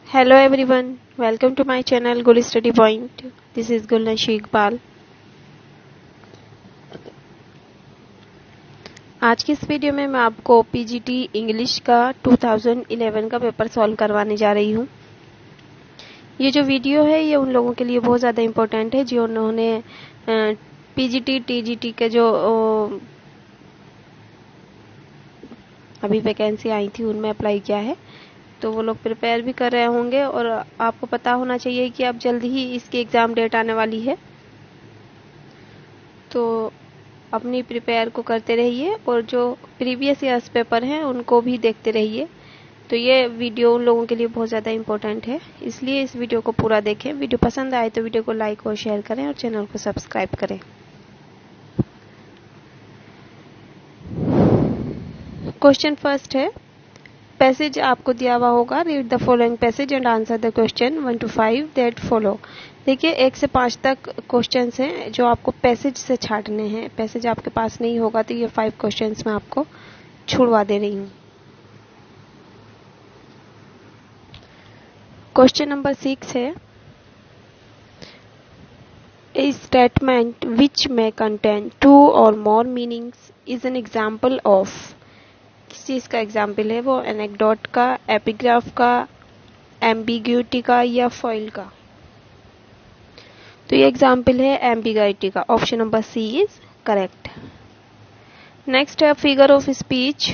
Hello everyone, welcome to my channel Gul Study Point. This is Gulnashi Iqbal. आज की इस video में मैं आपको पीजीटी इंग्लिश का 2011 का पेपर सॉल्व करवाने जा रही हूँ। ये जो वीडियो है ये उन लोगों के लिए बहुत ज़्यादा इम्पोर्टेंट है जो उन्होंने पीजीटी टीजीटी के जो अभी वैकेंसी आई थी उनमें अप्लाई किया है, तो वो लोग प्रिपेयर भी कर रहे होंगे और आपको पता होना चाहिए कि अब जल्दी ही इसकी एग्ज़ाम डेट आने वाली है। तो अपनी प्रिपेयर को करते रहिए और जो प्रीवियस ईयर्स पेपर हैं उनको भी देखते रहिए। तो ये वीडियो उन लोगों के लिए बहुत ज़्यादा इम्पोर्टेंट है, इसलिए इस वीडियो को पूरा देखें। वीडियो पसंद आए तो वीडियो को लाइक और शेयर करें और चैनल को सब्सक्राइब करें। क्वेश्चन फर्स्ट है, पैसेज आपको दिया हुआ होगा। Read the following passage and answer the question 1 to 5 that follow. देखिए 1 से 5 तक क्वेश्चंस हैं जो आपको पैसेज से छांटने हैं। पैसेज आपके पास नहीं होगा तो ये 5 क्वेश्चंस मैं आपको छुड़वा दे रही हूँ। क्वेश्चन नंबर 6 है, ए स्टेटमेंट विच में contain 2 or more meanings is an example of. किस चीज़ का एग्जाम्पल है वो? एनेक्डोट का, एपिग्राफ का, एम्बिग्यूटी का या फॉइल का? तो ये एग्जाम्पल है एम्बिग्यूटी का। Option number C is correct. Next है, figure of speech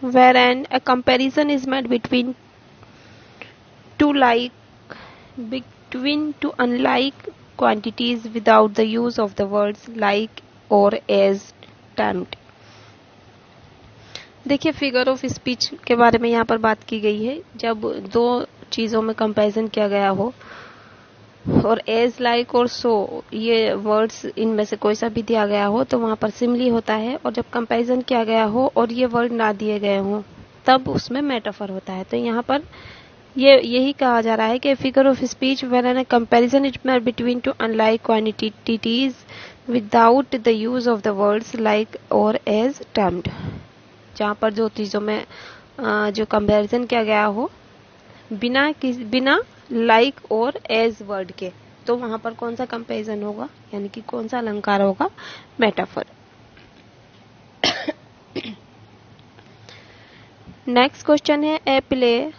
wherein a comparison is made between two unlike quantities without the use of the words like or as termed. देखिए figure of speech के बारे में यहाँ पर बात की गई है। जब दो चीज़ों में कंपैरिजन किया गया हो और एज, लाइक और सो ये वर्ड्स इनमें से कोई सा भी दिया गया हो तो वहाँ पर सिमिली होता है, और जब कंपैरिजन किया गया हो और ये वर्ड ना दिए गए हों तब उसमें मेटाफर होता है। तो यहाँ पर यही कहा जा रहा है कि figure of speech where an comparison is made between two unlike quantities without the use of the words like or as termed. जहाँ पर जो चीज़ों में जो कंपैरिजन किया गया हो बिना लाइक और एज वर्ड के, तो वहां पर कौन सा कंपैरिजन होगा, यानी कि कौन सा अलंकार होगा? मेटाफर। नेक्स्ट क्वेश्चन है, a play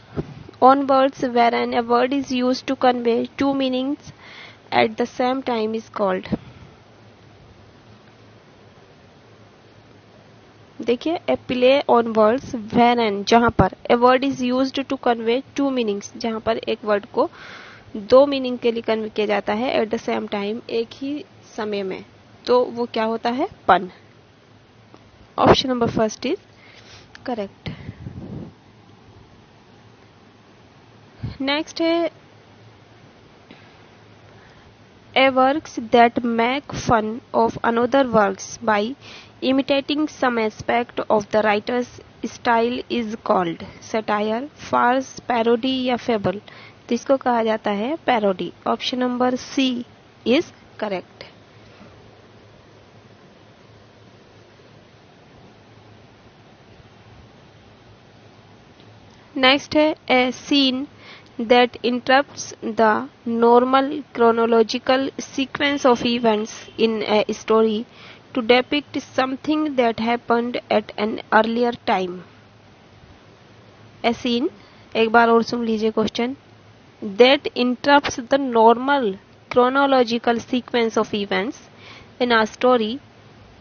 on words wherein a word is used to convey 2 meanings at the same time is called. देखिए a play on words wherein, जहां पर a word is used to convey 2 meanings, जहां पर एक word को 2 meaning के लिए convey किया जाता है एट द सेम टाइम, एक ही समय में, तो वो क्या होता है? Pun. Option number first is correct. Next है, a works that make fun of another works by imitating some aspect of the writer's style is called satire, farce, parody या fable। तो इसको कहा जाता है parody. Option number C is correct. Next है, a scene that interrupts the normal chronological sequence of events in a story to depict something that happened at an earlier time। A scene, एक बार और सुन लीजिए question, that interrupts the normal chronological sequence of events in a story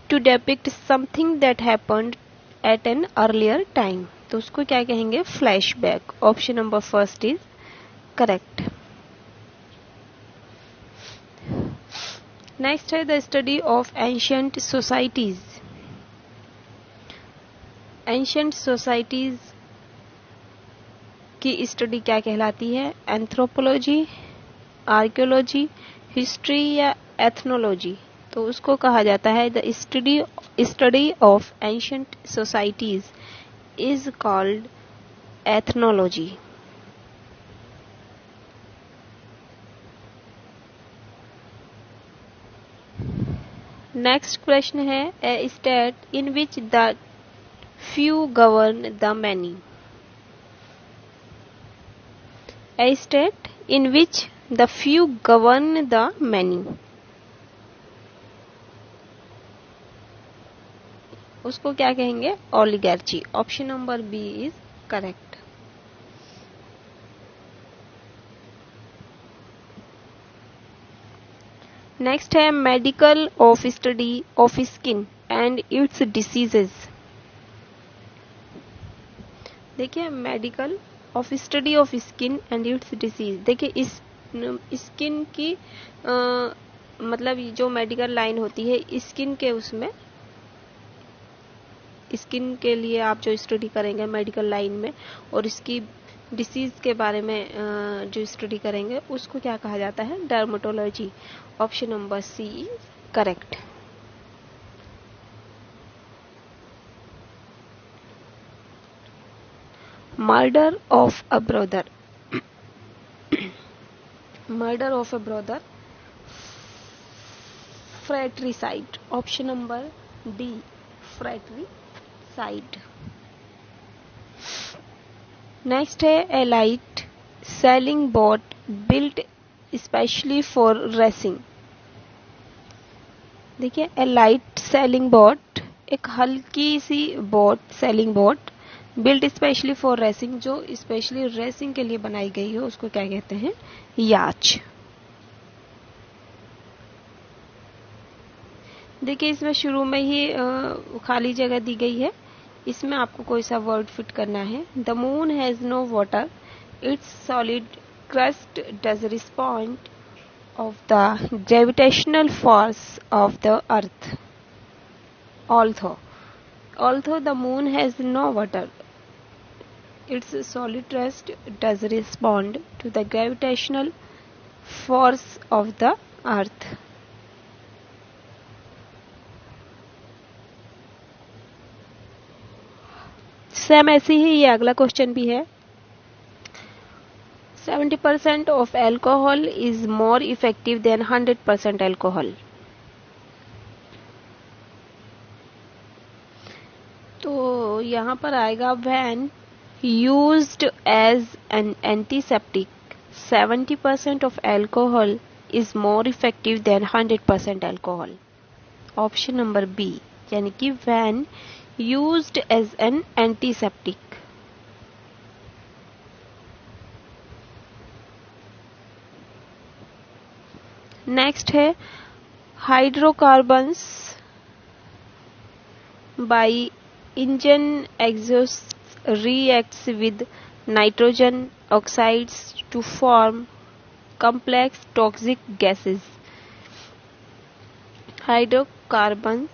to depict something that happened at an earlier time। तो उसको क्या कहेंगे? Flashback. Option number first is correct. Next है, the study of ancient societies. Ancient societies की study क्या कहलाती है? Anthropology, archaeology, history या एथनोलॉजी? तो उसको कहा जाता है the study of ancient societies is called ethnology. Next प्रश्न है, a state in which the few govern the many. A state in which the few govern the many, उसको क्या कहेंगे? Oligarchy. Option number B is correct. Next है medical of study of skin and its diseases. देखिए medical of study of skin and its disease. देखिए इस skin की मतलब जो मेडिकल लाइन होती है स्किन के, उसमें स्किन के लिए आप जो स्टडी करेंगे मेडिकल लाइन में, और इसकी डिसीज के बारे में जो स्टडी करेंगे उसको क्या कहा जाता है? Dermatology. Option number C is correct. Murder of a brother, murder of a brother, fratricide. Option number D fratricide. Next है a light sailing boat built specially for racing. देखिए ए लाइट सेलिंग बोट, एक हल्की सी boat, sailing boat, built specially for racing, जो specially racing के लिए बनाई गई है, उसको क्या कहते हैं? याच। देखिए इसमें शुरू में ही खाली जगह दी गई है, इसमें आपको कोई सा वर्ड फिट करना है। The moon has no water, its solid crust does respond of the gravitational force of the earth. Although the moon has no water, its solid crust does respond to the gravitational force of the earth. Same ऐसे ही ये अगला question भी है। 70% of alcohol is more effective than 100% alcohol. तो यहाँ पर आएगा when used as an antiseptic 70% of alcohol is more effective than 100% alcohol. Option number B, यानी कि when used as an antiseptic। Next है hydrocarbons by engine exhaust reacts with nitrogen oxides to form complex toxic gases. Hydrocarbons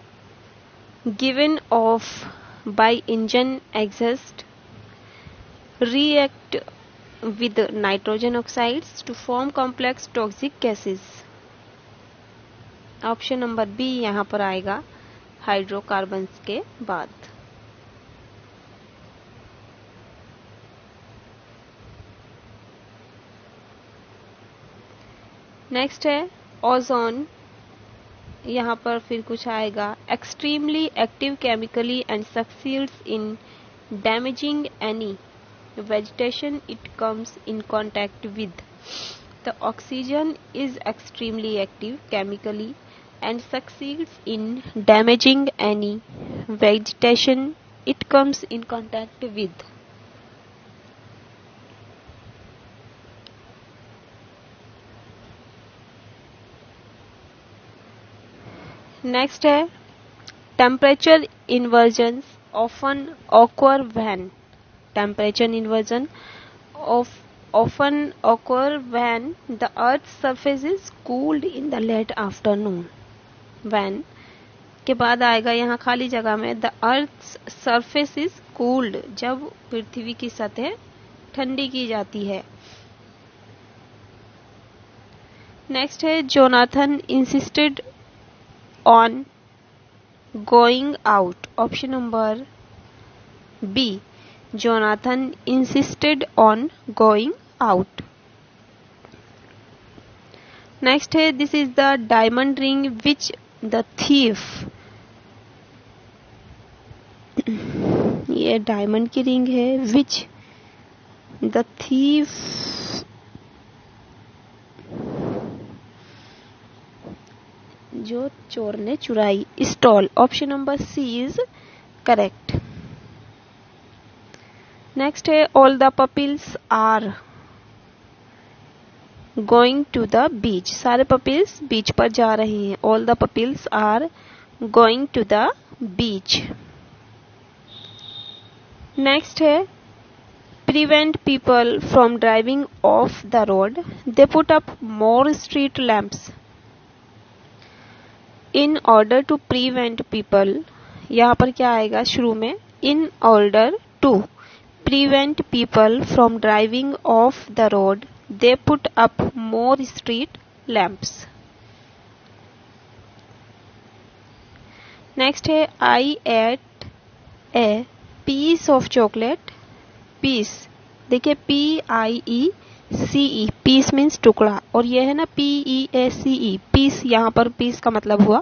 given off by engine exhaust react with nitrogen oxides to form complex toxic gases. Option number B यहाँ पर आएगा hydrocarbons के बाद। Next है ozone, यहाँ पर फिर कुछ आएगा extremely active chemically and succeeds in damaging any vegetation it comes in contact with. The oxygen is extremely active chemically and succeeds in damaging any vegetation it comes in contact with. Next है temperature inversions often occur when temperature inversion often occur when the earth's surface is cooled in the late afternoon. when के बाद आएगा यहाँ खाली जगह में the earth's surface is cooled, जब पृथ्वी की सतह ठंडी की जाती है। नेक्स्ट है Jonathan insisted on going out. Option number B, Jonathan insisted on going out. Next है this is the diamond ring which the thief ये डायमंड की रिंग है which the thief जो चोर ने चुराई, stole. Option number C is correct. Next है all the peoples are going to the beach. सारे पपील्स बीच पर जा रहे हैं। All the peoples are going to the beach. Next है prevent people from driving off the road, they put up more street lamps. In order to prevent people, यहाँ पर क्या आएगा शुरू में, in order to prevent people from driving off the road, they put up more street lamps. Next है I ate a piece of chocolate. Piece, देखिए PIECE, piece means टुकड़ा, और ये है ना PEACE, पीस। यहाँ पर पीस का मतलब हुआ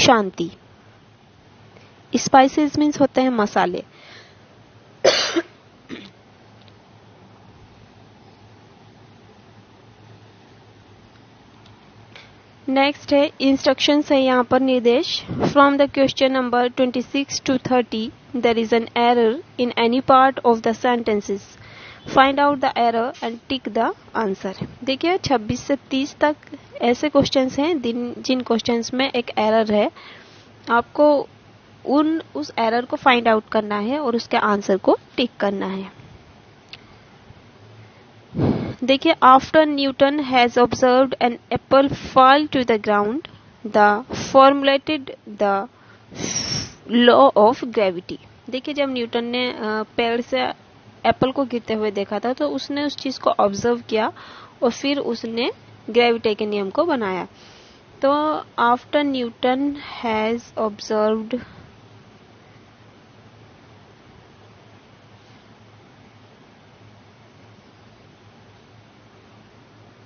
शांति। स्पाइसेस मीन्स होते हैं मसाले। नेक्स्ट है इंस्ट्रक्शंस है यहाँ पर निर्देश। From the question number 26 to 30 there is an error in any part of the sentences. Find out the error and tick the answer. देखिए 26 से 30 तक ऐसे क्वेश्चंस हैं जिन क्वेश्चंस में एक एरर है। आपको उस एरर को फाइंड आउट करना है और उसके आंसर को टिक करना है। देखिए after Newton has observed an apple fall to the ground the formulated the law of gravity. देखिए जब न्यूटन ने पेड़ से एप्पल को गिरते हुए देखा था तो उसने उस चीज को ऑब्जर्व किया और फिर उसने ग्रेविटी के नियम को बनाया। तो आफ्टर न्यूटन हैज ऑब्जर्व्ड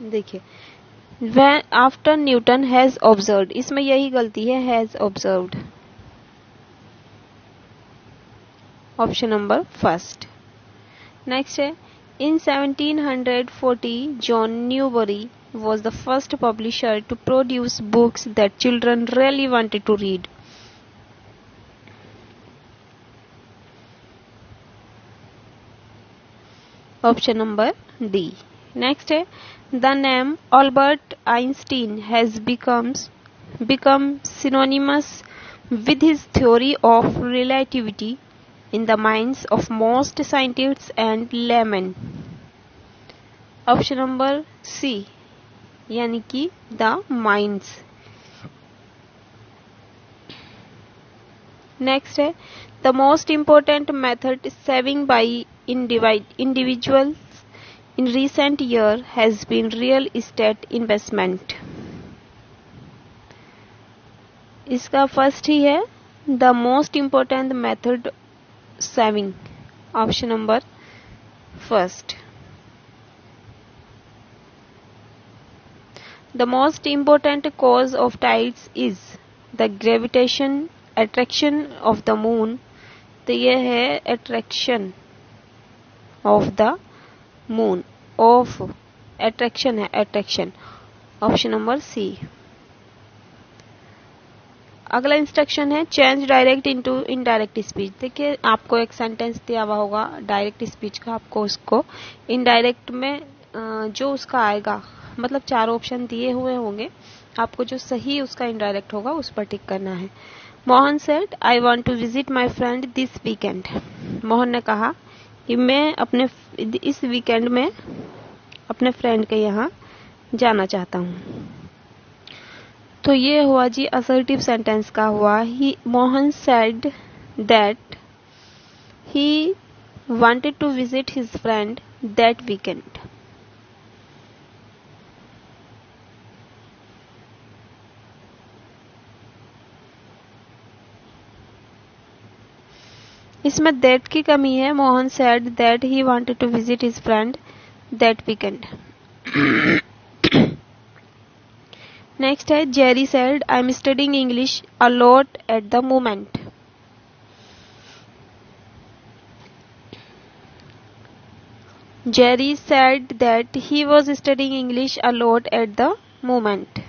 देखिए when after Newton has observed, इसमें यही गलती है, has observed. Option number first. Next है इन 1740 John Newbury was the first publisher to produce books that children really wanted to read. Option number D. Next है the name Albert Einstein has become synonymous with his theory of relativity in the minds of most scientists and laymen. Option number C, यानी कि the minds. Next है the most important method saving by individuals in recent year has been real estate investment. इसका first ही है the most important method saving. Option number first. The most important cause of tides is the gravitation attraction of the moon. तो ये है attraction of the moon, of attraction है attraction. Option number C. अगला instruction है change direct into indirect speech. देखिए आपको एक sentence दिया हुआ होगा डायरेक्ट स्पीच का, आपको उसको इनडायरेक्ट में जो उसका आएगा, मतलब चार ऑप्शन दिए हुए होंगे, आपको जो सही उसका इनडायरेक्ट होगा उस पर टिक करना है. Mohan said I want to visit my friend this weekend. Mohan ने कहा कि मैं अपने इस वीकेंड में अपने फ्रेंड के यहाँ जाना चाहता हूँ. तो ये हुआ जी असर्टिव सेंटेंस का हुआ. He Mohan said that he wanted to visit his friend that weekend. इसमें दैट की कमी है. Mohan said that he wanted to visit his friend that weekend. Next है Jerry said I am studying English a lot at the moment. Jerry said that he was studying English a lot at the moment.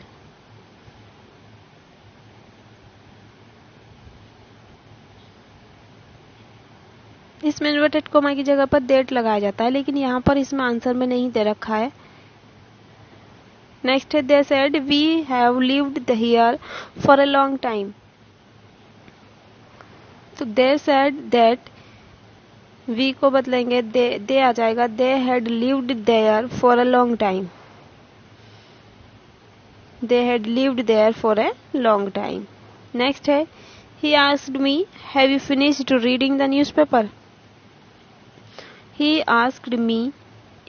इसमें inverted comma की जगह पर that लगाया जाता है, लेकिन यहाँ पर इसमें आंसर में नहीं दे रखा है। नेक्स्ट है they said we have lived here for a long time. तो दे सेड दैट वी को बदलेंगे दे आ जाएगा they had lived there for a long time. They had lived there for a long time. Next है he asked me have you finished reading the newspaper। he asked me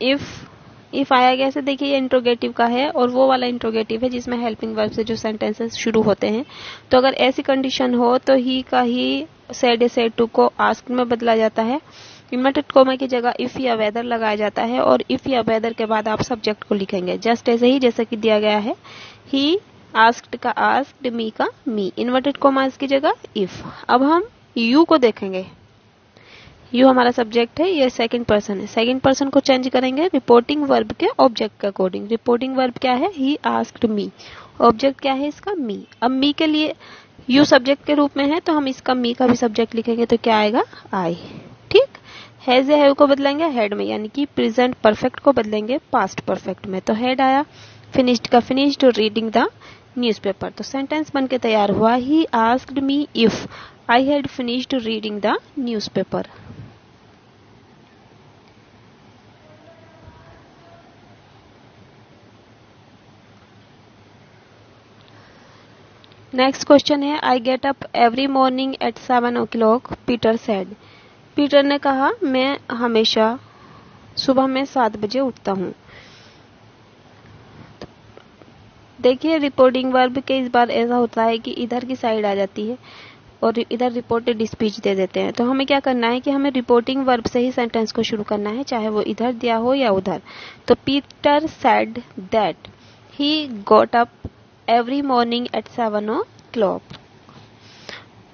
if आया कैसे, देखिए ये interrogative का है और वो वाला इंट्रोगेटिव है जिसमें हेल्पिंग वर्ब से जो सेंटेंसेस शुरू होते हैं। तो अगर ऐसी कंडीशन हो तो ही का ही सेड टू को आस्क में बदला जाता है। इन्वर्टेड कोमा की जगह इफ या वेदर लगाया जाता है और इफ या वेदर के बाद आप सब्जेक्ट को लिखेंगे जस्ट ऐसे ही जैसे कि दिया गया है। ही आस्क्ड का आस्क्ड, मी का मी, इन्वर्टेड कोमास की जगह इफ। अब हम यू को देखेंगे। यू हमारा सब्जेक्ट है, ये सेकंड पर्सन है। सेकंड पर्सन को चेंज करेंगे रिपोर्टिंग वर्ब के ऑब्जेक्ट के अकॉर्डिंग। रिपोर्टिंग वर्ब क्या है, ही आस्क्ड मी। ऑब्जेक्ट क्या है इसका, मी। अब मी के लिए यू सब्जेक्ट के रूप में है तो हम इसका मी का भी सब्जेक्ट लिखेंगे तो क्या आएगा, आई। ठीक। हैज या हैव को बदलेंगे हैड में, यानी कि प्रेजेंट परफेक्ट को बदलेंगे पास्ट परफेक्ट में, तो हैड आया। फिनिश्ड का फिनिश्ड, रीडिंग द न्यूज़पेपर। तो सेंटेंस बन के तैयार हुआ he asked me if I had finished reading the newspaper. Next question है I get up every morning at 7 o'clock Peter said. Peter ने कहा मैं हमेशा सुबह में 7 बजे उठता हूँ। देखिए रिपोर्टिंग वर्ब के इस बार ऐसा होता है कि इधर की साइड आ जाती है और इधर रिपोर्टेड स्पीच दे देते हैं। तो हमें क्या करना है कि हमें रिपोर्टिंग वर्ब से ही सेंटेंस को शुरू करना है, चाहे वो इधर दिया हो या उधर। तो Peter said that he got up every morning at 7 o'clock।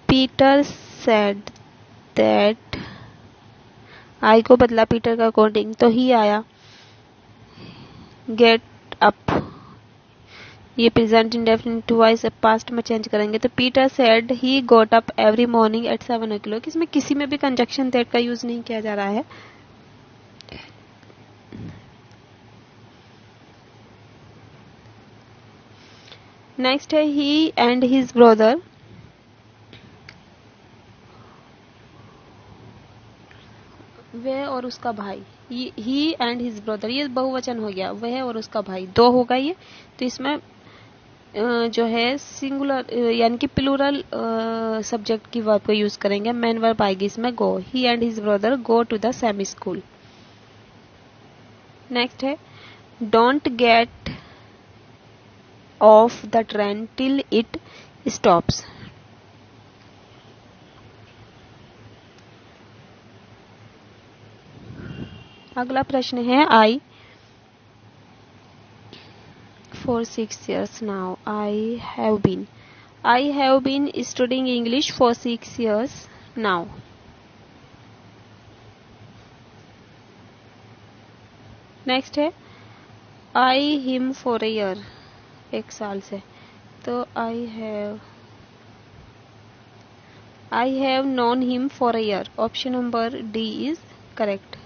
Peter said that, I को बदला पीटर का अकॉर्डिंग तो ही आया। गेट अप, ये प्रेजेंट इंडेफिनिट हुआ, इसे पास्ट में चेंज करेंगे तो Peter said he got up every morning at 7 o'clock। इसमें किसी में भी कंजक्शन दैट का यूज नहीं किया जा रहा है। नेक्स्ट है ही एंड हिज ब्रदर। वह और उसका भाई, ही एंड हिज ब्रदर, ये बहुवचन हो गया, वह और उसका भाई, दो होगा ये। तो इसमें जो है सिंगुलर यानी कि प्लूरल सब्जेक्ट की वर्ब को यूज करेंगे। मेन वर्ब आएगी इसमें go. He and his brother go to the same school. Next है don't get off the train till it stops. अगला प्रश्न है I for 6 years now I have been studying English for 6 years now। Next है I him for a year, 1 साल से। तो I have known him for a year। Option number D is correct.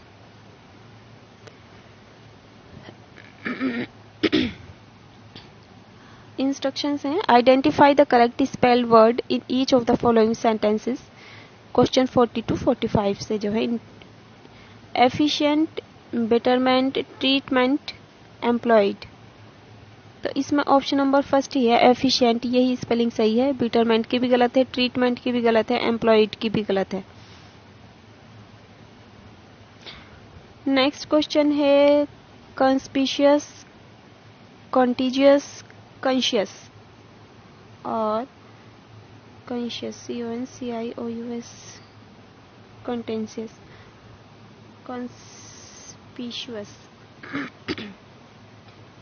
Instructions हैं identify the correct spelled word in each of the following sentences. Question 42 45 से जो है efficient, betterment, treatment, employed. तो इसमें option number first ही है efficient, यही spelling सही है। बेटरमेंट की भी गलत है, ट्रीटमेंट की भी गलत है, एम्प्लॉयड की भी गलत है। नेक्स्ट क्वेश्चन है कंस्पिशियस, कॉन्टिजियस, कॉन्शियस और कॉन्शियस, CONCIOUS, कॉन्टेंशियस, कॉन्स्पिशियस।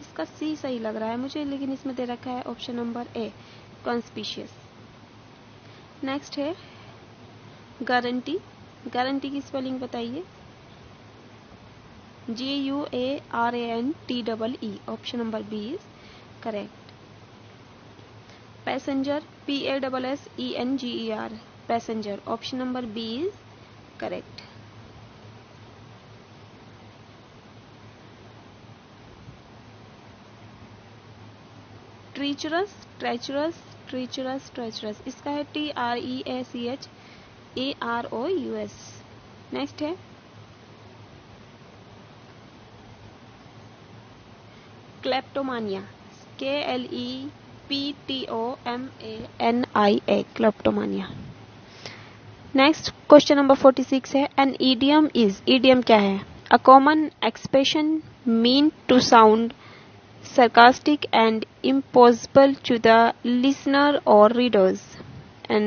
इसका सी सही लग रहा है मुझे, लेकिन इसमें दे रखा है option number A conspicuous. Next है गारंटी। गारंटी की स्पेलिंग बताइए। GUARANTEE। Option number B is correct. Passenger, PASSENGER, passenger. Option number B is correct. Treacherous, treacherous, treacherous, treacherous, इसका है TREACHAROUS। नेक्स्ट है kleptomania, KLEPTOMANIA, kleptomania. Next question number 46 है an idiom is, idiom क्या है? A common expression mean to sound sarcastic and impossible to the listener or readers. An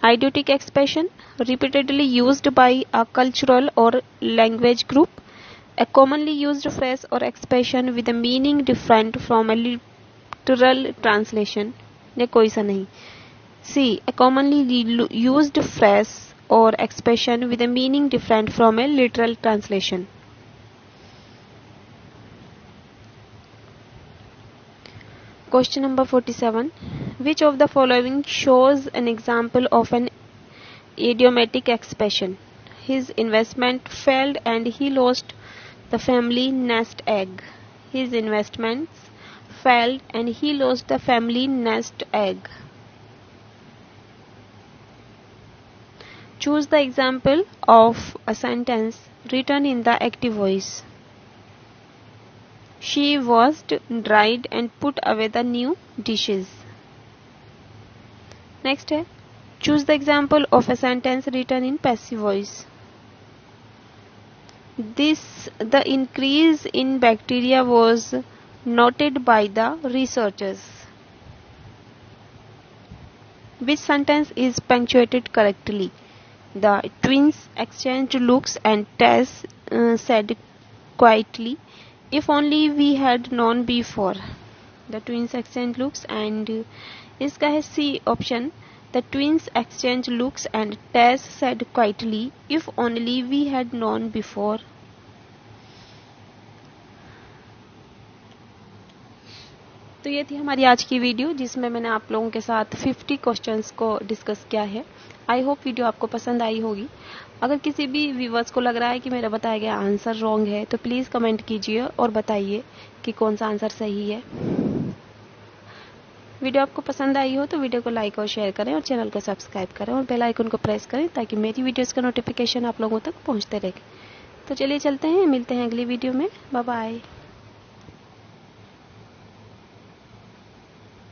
idiotic expression repeatedly used by a cultural or language group. A commonly used phrase or expression with a meaning different from a literal translation. ये कोई सा नहीं। C. A commonly used phrase or expression with a meaning different from a literal translation. Question number 47. Which of the following shows an example of an idiomatic expression? His investment failed and he lost the family nest egg. His investments failed and he lost the family nest egg. Choose the example of a sentence written in the active voice. She washed, dried and put away the new dishes. Next है choose the example of a sentence written in passive voice. The increase in bacteria was noted by the researchers. Which sentence is punctuated correctly? The twins exchanged looks and Tess said quietly, if only we had known before. The twins exchanged looks and इसका है C option. The twins exchanged looks and Tess said quietly, if only we had known before. तो ये थी हमारी आज की video जिसमें मैंने आप लोगों के साथ 50 क्वेश्चंस को डिस्कस किया है। आई होप वीडियो आपको पसंद आई होगी। अगर किसी भी व्यूवर्स को लग रहा है कि मेरा बताया गया आंसर रॉन्ग है तो प्लीज़ कमेंट कीजिए और बताइए कि कौन सा आंसर सही है। वीडियो आपको पसंद आई हो तो वीडियो को लाइक और शेयर करें और चैनल को सब्सक्राइब करें और बेल आइकन को प्रेस करें ताकि मेरी वीडियोस का नोटिफिकेशन आप लोगों तक पहुंचते रहे। तो चलिए चलते हैं, मिलते हैं अगली वीडियो में। Bye bye.